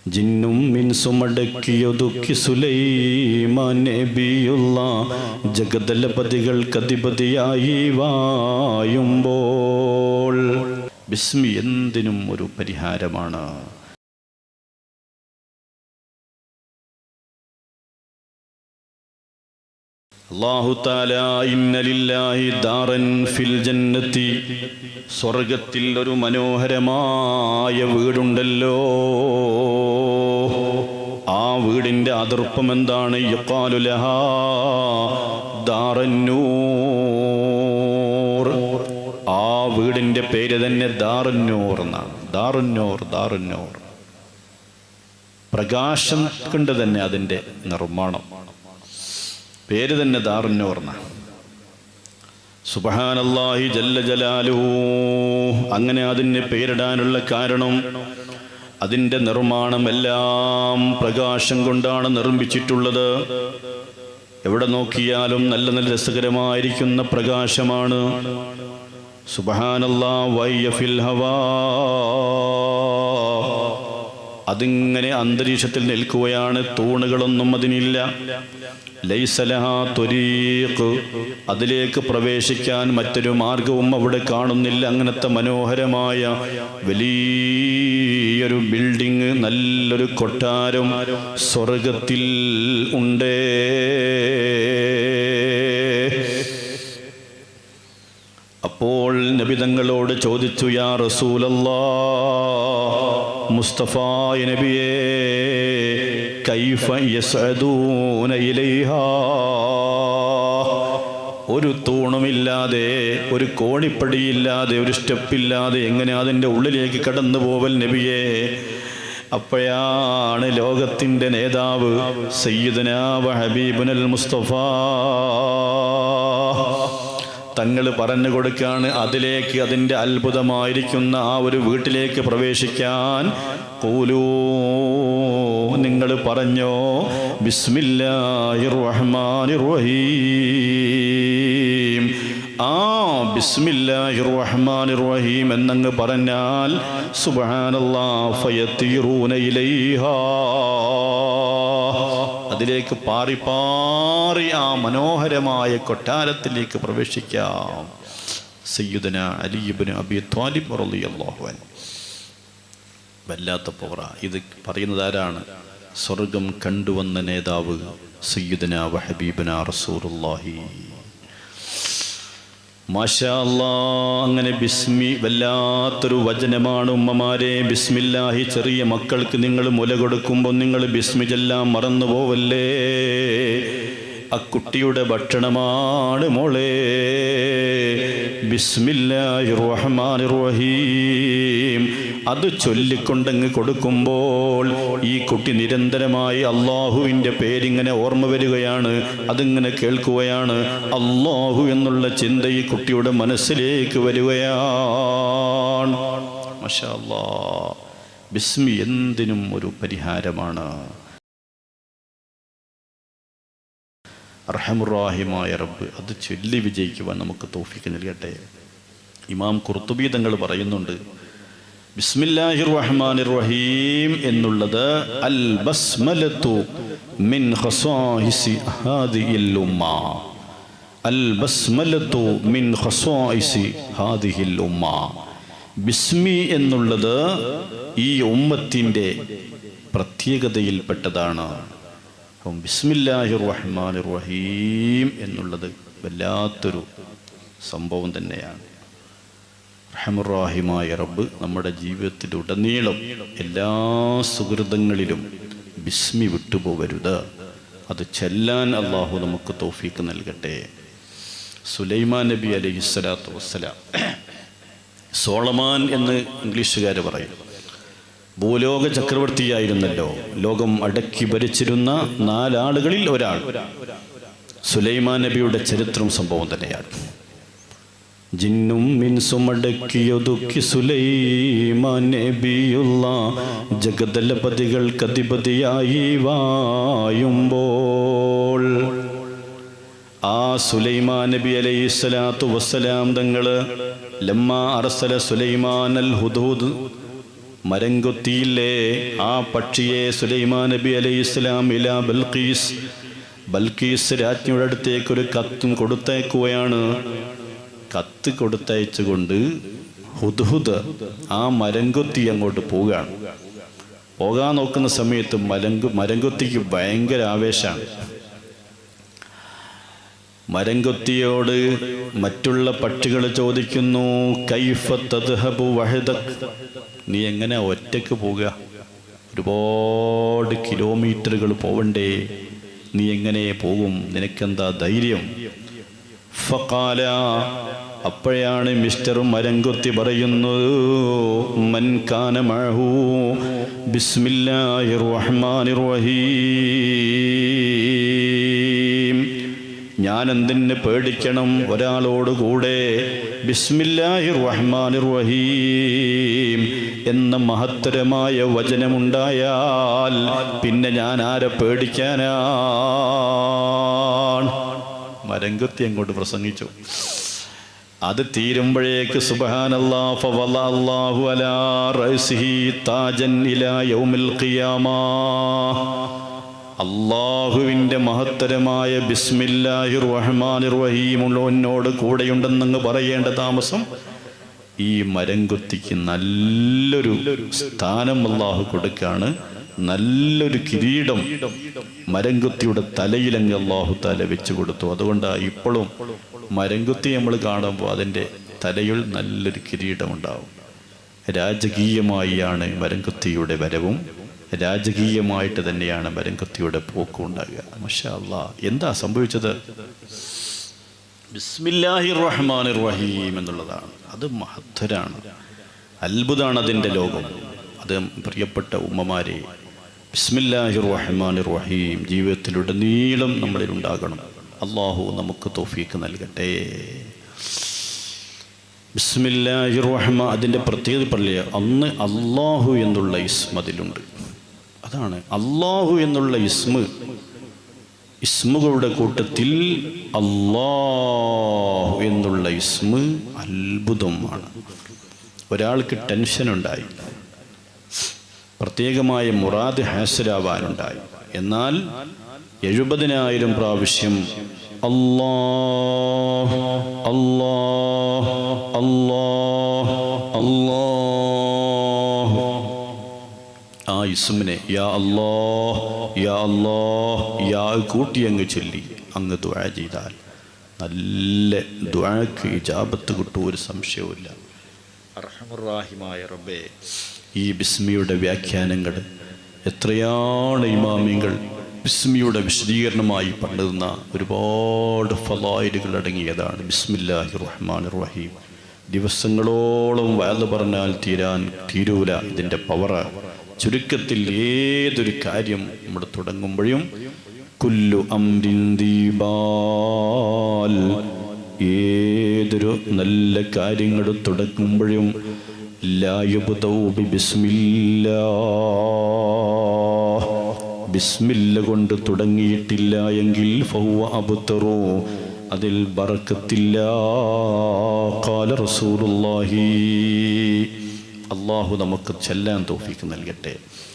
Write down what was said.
ജിന്നും മിൻസുമടക്കിയൊതുക്കി സുലൈമാൻ നബിയുള്ള ജഗദലപതികൾക്കധിപതിയായി വായുമ്പോൾ. ബിസ്മി എന്തിനും ഒരു പരിഹാരമാണ്. അല്ലാഹു തആല ഇന്ന ലില്ലാഹി ദാറൻ ഫിൽ ജന്നത്തി, സ്വർഗത്തിൽ ഒരു മനോഹരമായ വീടുണ്ടല്ലോ. ആ വീടിൻ്റെ അതിർപ്പം എന്താണ്? യുഖാലു ലഹാ ദാറന്നൂർ. ആ വീടിൻ്റെ പേര് തന്നെ ദാറന്നൂർ എന്നാണ്. ദാറന്നൂർ, ദാറന്നൂർ. പ്രകാശം കൊണ്ട് തന്നെ അതിൻ്റെ നിർമ്മാണം, പേര് തന്നെ ദാറുന്നൂർ എന്നാണ്. സുബ്ഹാനല്ലാഹി ജല്ല ജലാലുഹു. അങ്ങനെ അതിന് പേരിടാനുള്ള കാരണം അതിൻ്റെ നിർമ്മാണം എല്ലാം പ്രകാശം കൊണ്ടാണ് നിർമ്മിച്ചിട്ടുള്ളത്. എവിടെ നോക്കിയാലും നല്ല നല്ല രസകരമായിരിക്കുന്ന പ്രകാശമാണ്. സുബ്ഹാനല്ലാഹ് വയ്യ ഫിൽ ഹവാ. അതിങ്ങനെ അന്തരീക്ഷത്തിൽ നിൽക്കുകയാണ്. തൂണുകളൊന്നും അതിനില്ല. ലൈസ ലഹാ ത്വരീഖ്, അതിലേക്ക് പ്രവേശിക്കാൻ മറ്റൊരു മാർഗവും അവിടെ കാണുന്നില്ല. അങ്ങനത്തെ മനോഹരമായ വലിയൊരു ബിൽഡിങ്, നല്ലൊരു കൊട്ടാരം സ്വർഗത്തിൽ ഉണ്ട്. അപ്പോൾ നബി തങ്ങളോട് ചോദിച്ചു, യാ റസൂലല്ലാഹ്, മുസ്തഫായ നബിയേ, കൈഫ യസ്അദൂന ഇലൈഹാ, ഒരു തൂണുമില്ലാതെ, ഒരു കോണിപ്പടിയില്ലാതെ, ഒരു സ്റ്റെപ്പില്ലാതെ എങ്ങനെ അതിൻ്റെ ഉള്ളിലേക്ക് കടന്നു പോവൽ നബിയേ? അപ്പോഴാണ് ലോകത്തിൻ്റെ നേതാവ് സയ്യിദുനാ വ ഹബീബുനൽ മുസ്തഫ തങ്ങൾ പറഞ്ഞു കൊടുക്കാണ്, അതിലേക്ക്, അതിൻ്റെ അത്ഭുതമായിരിക്കുന്ന ആ ഒരു വീട്ടിലേക്ക് പ്രവേശിക്കാൻ ഖൂലൂ, നിങ്ങൾ പറഞ്ഞോ, ബിസ്മില്ലാഹിർ റഹ്മാനിർ റഹീം. ആ ബിസ്മില്ലാഹിർ റഹ്മാനിർ റഹീം എന്നങ്ങ് പറഞ്ഞാൽ സുബ്ഹാനല്ലാഹ് ഫയതീറൂന ഇലൈഹാ, അതിലേക്ക് പാറി പാറി ആ മനോഹരമായ കൊട്ടാരത്തിലേക്ക് പ്രവേശിക്കാം. സയ്യിദുനാ അലി ഇബ്നു അബീ ത്വാലിബ് റളിയല്ലാഹു അൻഹു. വല്ലാത്ത പവറ. ഇത് പറയുന്നത് ആരാണ്? സ്വർഗം കണ്ടുവന്ന നേതാവ് സയ്യിദുനാ വ ഹബീബുനാ റസൂലുള്ളാഹി. മാഷാ അല്ലാഹ്. അങ്ങനെ ബിസ്മി വല്ലാത്തൊരു വചനമാണ് ഉമ്മമാരെ. ബിസ്മില്ലാഹി. ചെറിയ മക്കൾക്ക് നിങ്ങൾ മുല കൊടുക്കുമ്പോൾ നിങ്ങൾ ബിസ്മി ചൊല്ലാൻ മറന്നു പോവല്ലേ. ആ കുട്ടിയുടെ ഭക്ഷണമാണ് മോളെ. ബിസ്മില്ലാഹിർ റഹ്മാനിർ റഹീം അത് ചൊല്ലിക്കൊണ്ടങ്ങ് കൊടുക്കുമ്പോൾ ഈ കുട്ടി നിരന്തരമായി അള്ളാഹുവിൻ്റെ പേരിങ്ങനെ ഓർമ്മ വരികയാണ്. അതിങ്ങനെ കേൾക്കുകയാണ്. അള്ളാഹു എന്നുള്ള ചിന്ത ഈ കുട്ടിയുടെ മനസ്സിലേക്ക് വരികയാണ്. മാഷാ അല്ലാഹ്. ബിസ്മി എന്തിനും ഒരു പരിഹാരമാണ്. അർഹമുർ-റഹീമായ റബ്ബ് അത് ചൊല്ലി വിജയിക്കുവാൻ നമുക്ക് തൗഫീഖ് നൽകട്ടെ. ഇമാം ഖുർത്തുബി തങ്ങൾ പറയുന്നുണ്ട്, ബിസ്മില്ലാഹിർ റഹ്മാനിർ റഹീം എന്നുള്ളത് അൽ ബസ്മലത്തു മിൻ ഖസായിസി ഹാദിഹിൽ ഉമ്മ. അൽ ബസ്മലത്തു മിൻ ഖസായിസി ഹാദിഹിൽ ഉമ്മ. ബിസ്മി എന്നുള്ളത് ഈ ഉമ്മത്തിൻ്റെ പ്രത്യേകതയിൽപ്പെട്ടതാണ്. അപ്പം ബിസ്മില്ലാഹിർ റഹ്മാനിർ റഹീം എന്നുള്ളത് വല്ലാത്തൊരു സംഭവം തന്നെയാണ്. റഹ്മാനുർ-റഹീമായ റബ്ബ് നമ്മുടെ ജീവിതത്തിലുടനീളം എല്ലാ സുഹൃതങ്ങളിലും ബിസ്മി വിട്ടുപോകരുത്. അത് ചെല്ലാൻ അള്ളാഹു നമുക്ക് തൗഫീഖ് നൽകട്ടെ. സുലൈമാൻ നബി അലൈഹിസ്സലാത്തു വസ്സലാം, സോളമാൻ എന്ന് ഇംഗ്ലീഷുകാർ പറയും, ഭൂലോക ചക്രവർത്തിയായിരുന്നല്ലോ. ലോകം അടക്കി ഭരിച്ചിരുന്ന 4 ആളുകളിൽ ഒരാൾ സുലൈമാൻ നബിയുടെ ചരിത്രം സംഭവം തന്നെയാണ്. ജിന്നും മിൻസുമടക്കിയൊതുക്കി സുലൈമാൻ നബിയുള്ള ജഗദലപതികൾക്കധിപതിയായി വായുമ്പോൾ. ആ സുലൈമാൻ നബി അലൈഹിസ്സലാത്തു വസ്സലാം തങ്ങൾ ലമ്മാ അർസല സുലൈമാൻ അൽ ഹുദൂദ് മരംകൊത്തിയില്ലേ ആ പക്ഷിയെ സുലൈമാൻ നബി അലൈഹിസ്സലാം ഇലാ ബൽക്കീസ് രാജ്ഞിയുടെ അടുത്തേക്ക് ഒരു കത്തും കൊടുത്തയക്കുകയാണ്. കത്ത് കൊടുത്തയച്ചുകൊണ്ട് ഹുദ്ഹുദ് ആ മരംകൊത്തി അങ്ങോട്ട് പോവുകയാണ്. പോകാൻ നോക്കുന്ന സമയത്ത് മരംകൊത്തിക്ക് ഭയങ്കര ആവേശമാണ്. മരംകൊത്തിയോട് മറ്റുള്ള പക്ഷികൾ ചോദിക്കുന്നു, കൈഫ തദ്ഹബു വഹദക്, നീ എങ്ങനെ ഒറ്റയ്ക്ക് പോവുക? ഒരുപാട് കിലോമീറ്ററുകൾ പോവണ്ടേ, നീ എങ്ങനെ പോകും? നിനക്കെന്താ ധൈര്യം? ഫഖാല, അപ്പോഴാണ് മിസ്റ്റർ മരംകൊത്തി പറയുന്നത്, മൻ കാന മഅഹു ബിസ്മില്ലാഹിർ റഹ്മാനിർ റഹീം, ഞാൻ എന്തിന് പേടിക്കണം? ഒരാളോട് കൂടെ ബിസ്മില്ലാഹിർ റഹ്മാനിർ റഹീം എന്ന മഹത്തരമായ വചനമുണ്ടായാൽ പിന്നെ ഞാൻ ആരെ പേടിക്കാനാണ്? മരംകൊത്തി അങ്ങോട്ട് പ്രസംഗിച്ചു. അത് തീരുമ്പോഴേക്ക് സുബ്ഹാനല്ലാഹ് ഫവല്ലല്ലാഹു അലാ റഅസിഹി താജൻ ഇലാ യൗമിൽ ഖിയാമah, അള്ളാഹുവിൻ്റെ മഹത്തരമായ ബിസ്മില്ലാഹിർ റഹ്മാനിർ റഹീം ഉള്ളവനോട് കൂടെയുണ്ടെന്നങ്ങ് പറയേണ്ട താമസം ഈ മരംകൊത്തിക്ക് നല്ലൊരു സ്ഥാനം അള്ളാഹു കൊടുക്കാണ്. നല്ലൊരു കിരീടം മരംകൊത്തിയുടെ തലയിലങ്ങ് അള്ളാഹു തല വെച്ച് കൊടുത്തു. അതുകൊണ്ടാണ് ഇപ്പോഴും മരംകൊത്തി നമ്മൾ കാണുമ്പോൾ അതിൻ്റെ തലയിൽ നല്ലൊരു കിരീടമുണ്ടാവും. രാജകീയമായാണ് മരംകൊത്തിയുടെ വരവും, രാജകീയമായിട്ട് തന്നെയാണ് മരംകൊത്തിയുടെ പോക്കും ഉണ്ടാകുക. മാഷാ അല്ലാഹ്, എന്താ സംഭവിച്ചത്? ബിസ്മില്ലാഹിർ റഹ്മാനിർ റഹീം എന്നുള്ളതാണ്. അത് മഹത്തരാണ്, അത്ഭുതമാണ് അതിൻ്റെ ലോകം. അത് പ്രിയപ്പെട്ട ഉമ്മമാരെ, ബിസ്മില്ലാഹിർ റഹ്മാനിർ റഹീം ജീവിതത്തിലുടനീളം നമ്മളിൽ ഉണ്ടാകണം. അള്ളാഹു നമുക്ക് തൗഫീക്ക് നൽകട്ടെ. ബിസ്മില്ലാഹിർ റഹ്മാൻ, അതിൻ്റെ പ്രത്യേകത പറയില്ല. അന്ന് അള്ളാഹു എന്നുള്ള ഇസ്മ അതിലുണ്ട്. അതാണ് അള്ളാഹു എന്നുള്ള ഇസ്മുകളുടെ കൂട്ടത്തിൽ അള്ളാഹു എന്നുള്ള ഇസ്മ അത്ഭുതമാണ്. ഒരാൾക്ക് ടെൻഷനുണ്ടായി, പ്രത്യേകമായ മുറാദ് ഹാസിലാവാനുണ്ടായി, എന്നാൽ 70,000 പ്രാവശ്യം അല്ലാഹ് അല്ലാഹ് അല്ലാഹ് അല്ലാഹ് ആ ഇസ്മിനെ യാ അല്ലാഹ് യാ അല്ലാഹ് യാ കൂട്ടി അങ്ങ് ചൊല്ലി അങ്ങ് ദുആ ചെയ്താൽ നല്ല ദുആക്ക് ഇജാബത്ത് കിട്ടും, ഒരു സംശയവുമില്ല. അർഹമുർ റഹീമായ റബ്ബേ, ഈ ബിസ്മിയുടെ വ്യാഖ്യാനങ്ങൾ എത്രയാണ് ഇമാമിങ്ങൾ ബിസ്മിയുടെ വിശദീകരണമായി പണ്ടുന്ന ഒരുപാട് ഫളായിലുകൾ അടങ്ങിയതാണ് ബിസ്മില്ലാഹിർ റഹ്മാനിർ റഹീം. ദിവസങ്ങളോളം വഅദ് പറഞ്ഞാൽ തീരൂല ഇതിൻ്റെ പവർ. ചുരുക്കത്തിൽ ഏതൊരു കാര്യം നമ്മൾ തുടങ്ങുമ്പോഴും കുല്ലു അംരിൻ ദീബാൽ, ഏതൊരു നല്ല കാര്യങ്ങൾ തുടങ്ങുമ്പോഴും ലാ യുബ്ദഉ ബിസ്മില്ലാഹ്, ബിസ്മില്ല കൊണ്ട് തുടങ്ങിയിട്ടില്ല എങ്കിൽ ഫഹുവ അബ്തറു, അതിൽ ബറക്കത്തില്ല. ഖാല റസൂലുള്ളാഹി, അല്ലാഹു നമുക്ക് ചെല്ലാൻ തൗഫീക്ക് നൽകട്ടെ.